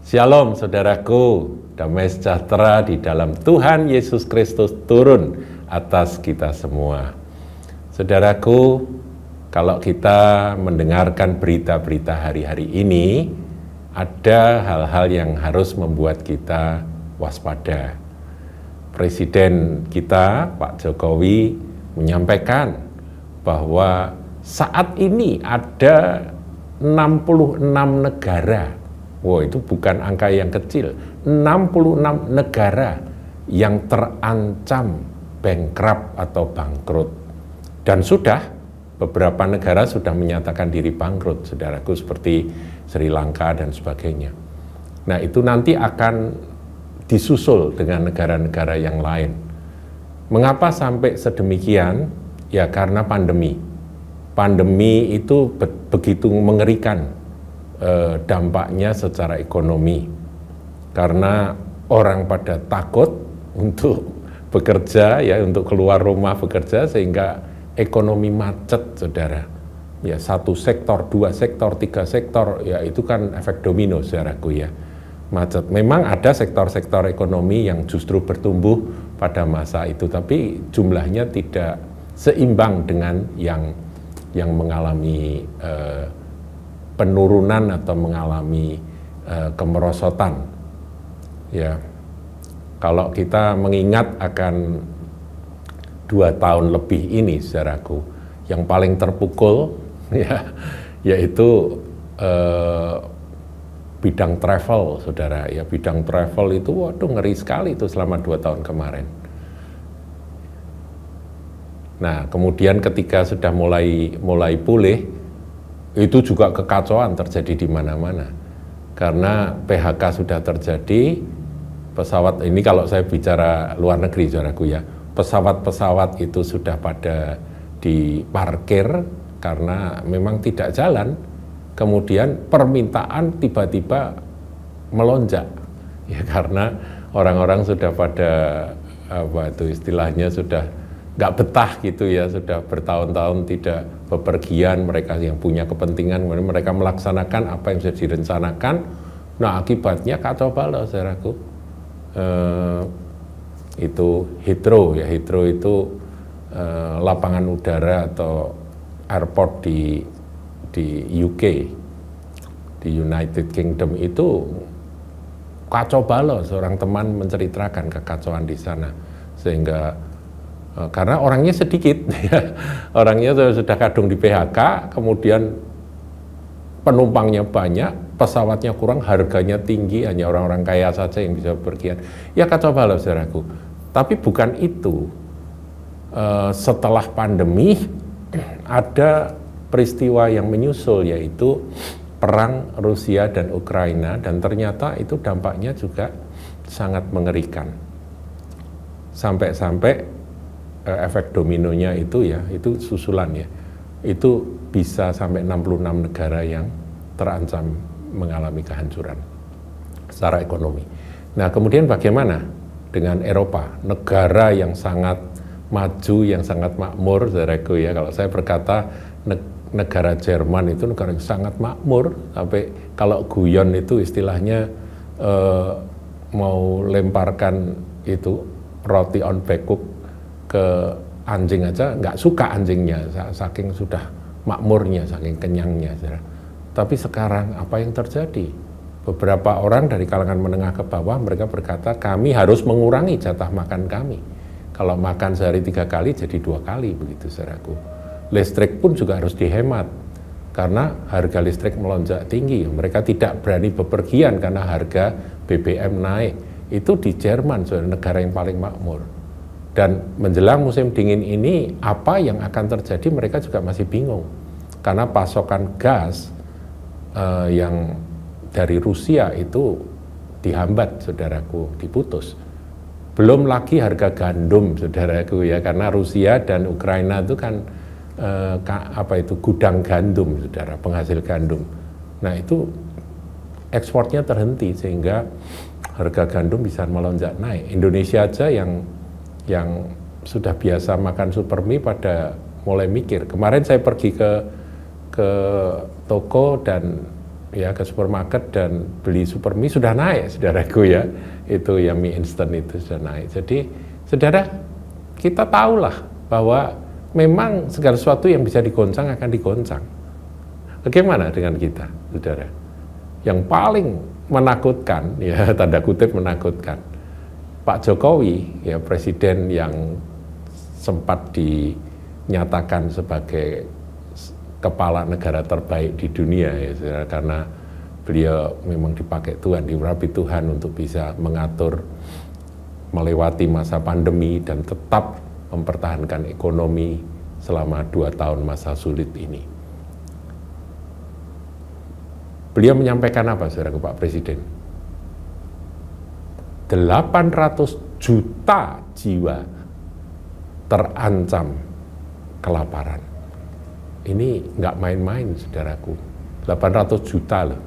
Shalom saudaraku, damai sejahtera di dalam Tuhan Yesus Kristus turun atas kita semua. Saudaraku, kalau kita mendengarkan berita-berita hari-hari ini, ada hal-hal yang harus membuat kita waspada. Presiden kita, Pak Jokowi, menyampaikan bahwa saat ini ada 66 negara. Wow, itu bukan angka yang kecil. 66 negara yang terancam bankrupt atau bangkrut. Dan beberapa negara sudah menyatakan diri bangkrut, saudaraku, seperti Sri Lanka dan sebagainya. Nah, itu nanti akan disusul dengan negara-negara yang lain. Mengapa sampai sedemikian? Ya, karena pandemi. Pandemi itu begitu mengerikan. Dampaknya secara ekonomi, karena orang pada takut untuk bekerja, ya, untuk keluar rumah bekerja, sehingga ekonomi macet, saudara. Ya, satu sektor, dua sektor, tiga sektor, ya itu kan efek domino, saudaraku, ya, macet. Memang ada sektor-sektor ekonomi yang justru bertumbuh pada masa itu, tapi jumlahnya tidak seimbang dengan yang mengalami penurunan atau mengalami kemerosotan. Ya, kalau kita mengingat akan 2 tahun lebih ini, saudaraku, yang paling terpukul ya, yaitu bidang travel, saudara. Ya, bidang travel itu, waduh, ngeri sekali itu selama 2 tahun kemarin. Nah, kemudian ketika sudah mulai pulih, itu juga kekacauan terjadi di mana-mana. Karena PHK sudah terjadi, pesawat ini kalau saya bicara luar negeri, saudaraku, ya, pesawat-pesawat itu sudah pada diparkir karena memang tidak jalan. Kemudian permintaan tiba-tiba melonjak, ya, karena orang-orang sudah pada istilahnya sudah nggak betah gitu, ya, sudah bertahun-tahun tidak bepergian, mereka yang punya kepentingan, mereka melaksanakan apa yang sudah direncanakan. Nah, akibatnya kacau balau, saudaraku. Itu Heathrow, ya, Heathrow itu lapangan udara atau airport di UK, di United Kingdom, itu kacau balau. Seorang teman menceritakan kekacauan di sana, sehingga karena orangnya sedikit, ya. Orangnya sudah kadung di PHK, kemudian penumpangnya banyak, pesawatnya kurang, harganya tinggi, hanya orang-orang kaya saja yang bisa bepergian. Ya, kacau balau, saudaraku. Tapi bukan itu. Setelah pandemi, ada peristiwa yang menyusul, yaitu perang Rusia dan Ukraina, dan ternyata itu dampaknya juga sangat mengerikan. Sampai-sampai efek dominonya itu, ya, itu susulan, ya, itu bisa sampai 66 negara yang terancam mengalami kehancuran secara ekonomi. Nah, kemudian bagaimana dengan Eropa, negara yang sangat maju, yang sangat makmur, saudaraku, ya. Kalau saya berkata negara Jerman itu negara yang sangat makmur, sampai kalau guyon itu istilahnya mau lemparkan itu roti on backcook ke anjing aja nggak suka anjingnya, saking sudah makmurnya, saking kenyangnya, saudara. Tapi sekarang apa yang terjadi? Beberapa orang dari kalangan menengah ke bawah, mereka berkata, kami harus mengurangi jatah makan kami. Kalau makan sehari 3 kali jadi 2 kali, begitu, saudaraku. Listrik pun juga harus dihemat, karena harga listrik melonjak tinggi. Mereka tidak berani bepergian karena harga BBM naik. Itu di Jerman, saudara, negara yang paling makmur. Dan menjelang musim dingin ini, apa yang akan terjadi mereka juga masih bingung. Karena pasokan gas yang dari Rusia itu dihambat, saudaraku, diputus. Belum lagi harga gandum, saudaraku, ya, karena Rusia dan Ukraina itu kan gudang gandum, saudara, penghasil gandum. Nah, itu ekspornya terhenti, sehingga harga gandum bisa melonjak naik. Indonesia aja yang sudah biasa makan supermie pada mulai mikir. Kemarin saya pergi ke toko dan ya ke supermarket dan beli supermie sudah naik, saudaraku ya. Itu yang mie instan itu sudah naik. Jadi saudara, kita tahulah bahwa memang segala sesuatu yang bisa digoncang akan digoncang. Bagaimana dengan kita, saudara? Yang paling menakutkan, ya tanda kutip menakutkan, Pak Jokowi, ya presiden yang sempat dinyatakan sebagai kepala negara terbaik di dunia, ya saudara, karena beliau memang dipakai Tuhan, diurapi Tuhan untuk bisa mengatur, melewati masa pandemi dan tetap mempertahankan ekonomi selama 2 tahun masa sulit ini. Beliau menyampaikan apa, saudara, Pak Presiden? 800 juta jiwa terancam kelaparan. Ini nggak main-main, saudaraku. 800 juta loh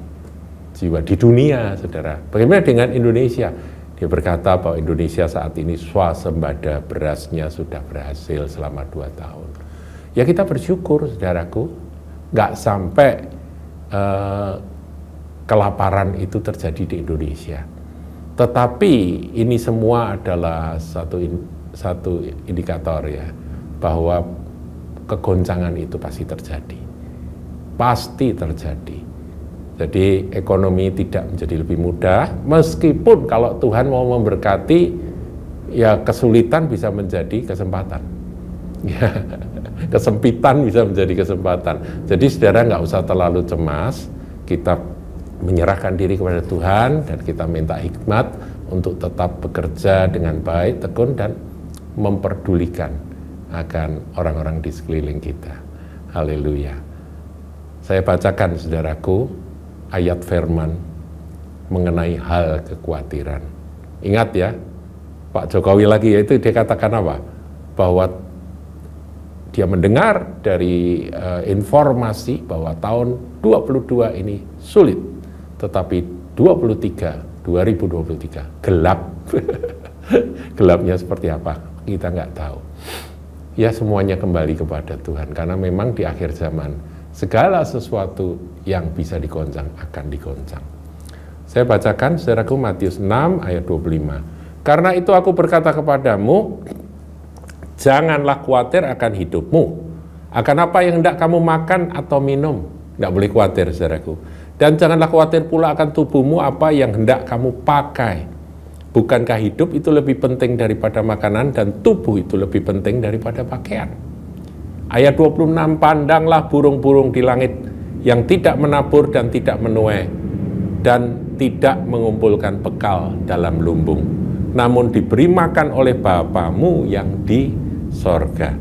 jiwa di dunia, saudara. Bagaimana dengan Indonesia? Dia berkata bahwa Indonesia saat ini swasembada berasnya sudah berhasil selama 2 tahun. Ya kita bersyukur, saudaraku, nggak sampai kelaparan itu terjadi di Indonesia. Tetapi ini semua adalah satu indikator ya, bahwa kegoncangan itu pasti terjadi. Pasti terjadi. Jadi ekonomi tidak menjadi lebih mudah, meskipun kalau Tuhan mau memberkati, ya kesulitan bisa menjadi kesempatan. Ya, kesempitan bisa menjadi kesempatan. Jadi saudara nggak usah terlalu cemas, kita menyerahkan diri kepada Tuhan dan kita minta hikmat untuk tetap bekerja dengan baik, tekun, dan memperdulikan akan orang-orang di sekeliling kita. Haleluya. Saya bacakan, saudaraku, ayat firman mengenai hal kekhawatiran. Ingat ya, Pak Jokowi lagi, yaitu dia katakan apa? Bahwa dia mendengar dari informasi bahwa tahun 22 ini sulit, tetapi 2023 gelap. Gelapnya seperti apa? Kita nggak tahu. Ya semuanya kembali kepada Tuhan, karena memang di akhir zaman segala sesuatu yang bisa digoncang akan digoncang. Saya bacakan, saudaraku, Matius 6 ayat 25. Karena itu aku berkata kepadamu, janganlah khawatir akan hidupmu, akan apa yang hendak kamu makan atau minum. Tidak boleh khawatir, saudaraku. Dan janganlah khawatir pula akan tubuhmu, apa yang hendak kamu pakai. Bukankah hidup itu lebih penting daripada makanan, dan tubuh itu lebih penting daripada pakaian? Ayat 26, pandanglah burung-burung di langit yang tidak menabur dan tidak menuai dan tidak mengumpulkan bekal dalam lumbung, namun diberi makan oleh Bapamu yang di sorga.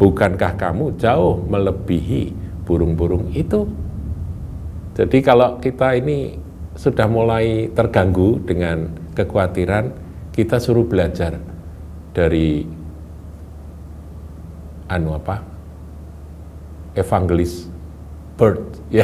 Bukankah kamu jauh melebihi burung-burung itu? Jadi kalau kita ini sudah mulai terganggu dengan kekhawatiran, kita suruh belajar dari evangelis bird ya,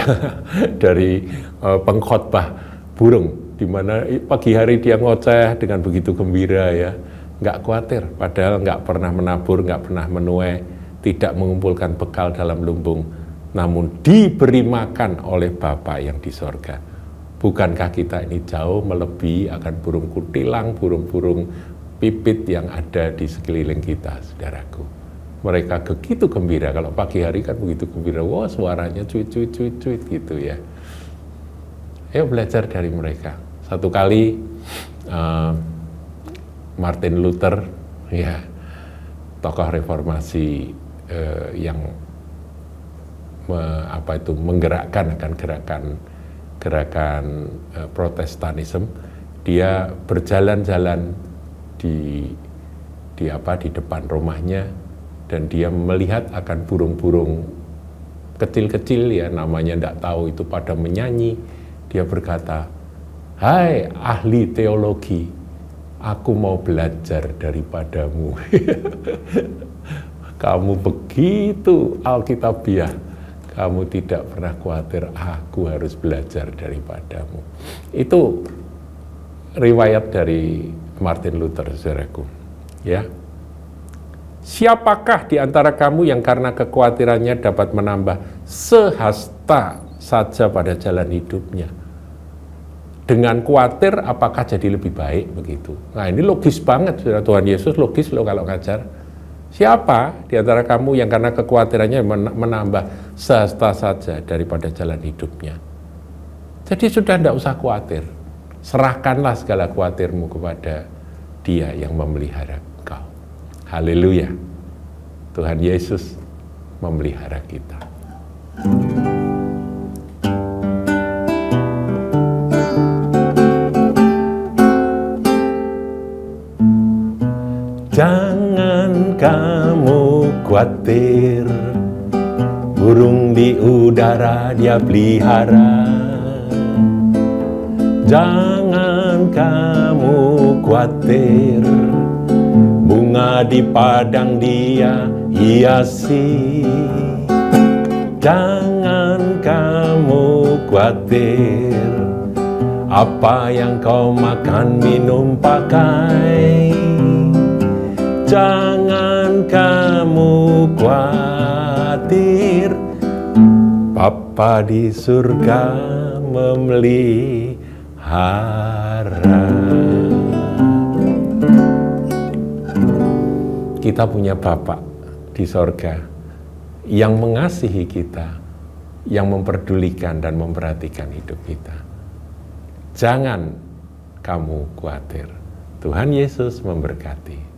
dari pengkhotbah burung, di mana pagi hari dia ngoceh dengan begitu gembira ya, nggak khawatir, padahal nggak pernah menabur, nggak pernah menuai, tidak mengumpulkan bekal dalam lumbung, namun diberi makan oleh Bapa yang di sorga. Bukankah kita ini jauh melebihi akan burung kutilang, burung-burung pipit yang ada di sekeliling kita, saudaraku. Mereka begitu gembira, kalau pagi hari kan begitu gembira, wah suaranya cuit-cuit gitu ya. Ayo belajar dari mereka. Satu kali Martin Luther, ya tokoh reformasi yang menggerakkan akan gerakan Protestanisme, dia berjalan-jalan di depan rumahnya dan dia melihat akan burung-burung kecil-kecil ya, namanya tidak tahu itu, pada menyanyi. Dia berkata, "Hai ahli teologi, aku mau belajar daripadamu." Kamu begitu alkitabiah, kamu tidak pernah khawatir, aku harus belajar daripadamu. Itu riwayat dari Martin Luther, saudaraku. Ya, siapakah di antara kamu yang karena kekhawatirannya dapat menambah sehasta saja pada jalan hidupnya. Dengan khawatir apakah jadi lebih baik begitu. Nah ini logis banget, saudara. Tuhan Yesus logis loh kalau ngajar. Siapa di antara kamu yang karena kekhawatirannya menambah sehasta saja daripada jalan hidupnya? Jadi sudah tidak usah khawatir. Serahkanlah segala khawatirmu kepada Dia yang memelihara engkau. Haleluya. Tuhan Yesus memelihara kita. Jangan kamu khawatir, burung di udara Dia pelihara. Jangan kamu khawatir, bunga di padang Dia hiasi. Jangan kamu khawatir, apa yang kau makan, minum, pakai. Jangan kamu khawatir, Bapa di surga memelihara. Kita punya Bapa di surga yang mengasihi kita, yang memperdulikan dan memperhatikan hidup kita. Jangan kamu khawatir. Tuhan Yesus memberkati.